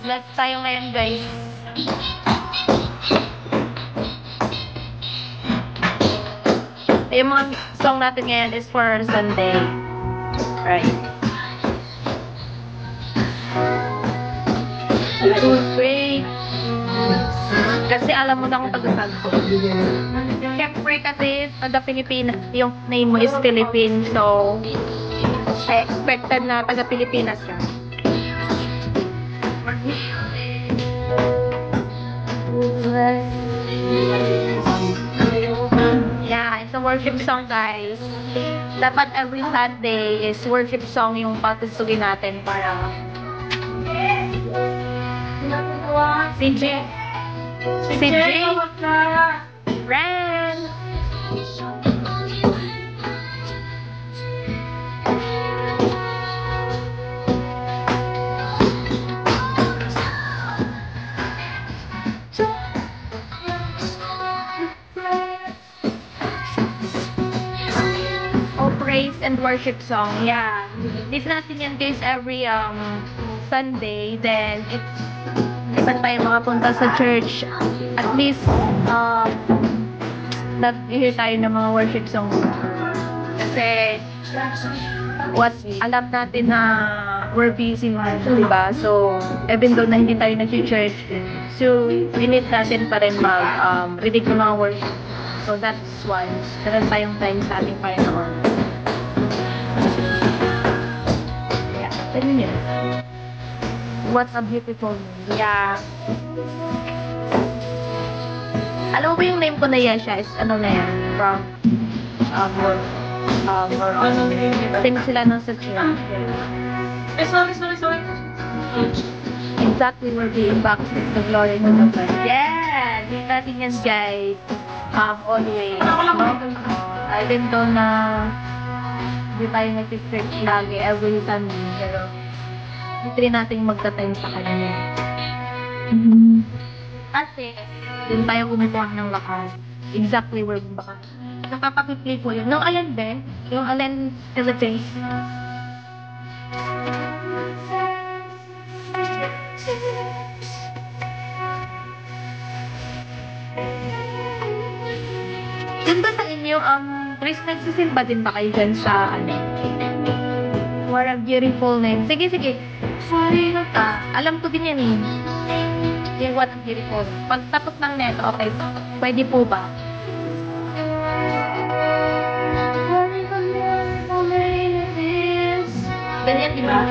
Vlog tayo ngayon, guys. Yung mga song natin ngayon is for Sunday. Right. Pray. Kasi alam mo na kung tagasag ko. Siyempre kasi taga Pilipinas, yung name mo is Philippine, so I expected na taga Pilipinas ka. Yeah, it's a worship song, guys. Dapat every Sunday is worship song yung patutugin natin para si J. Ren. Oh, praise and worship song. Yeah. This natin yan, guys, every Sunday. Then it's saan tayo makapunta sa church, at least, nag-hear tayo ng mga worship song. Kasi, alam natin na we're busy man, diba? So, even though na hindi tayo nag-church, so, we need natin pa rin mag-read ng mga worship. So, that's why, meron tayong time sa ating Panginoon. Yeah, ganun yun. What a beautiful name. Yeah. Alam mo ba yung name ko na Yesha is ano na yan? From, sing sila ng sa church. Sorry. Exactly, we're being back to the glory of the Lord. Yeah! Hindi natin yan, guys. Always. Even though na hindi tayo nag-church lagi every Sunday, pero try natin magta-time sa kanya. Kasi, dun tayo kumukuha ng lakas. Exactly where baka. Napapakipli po yun. Nung Allen din, yung Allen Philippines. Dun ba sa inyo, Chris, nagsisimba din ba kayo dyan sa, What a beautiful name. Sige. Alam ko din yan eh. Yung what a beautiful. Pag tapos ng neto, okay. Pwede po ba? Ganyan, di ba?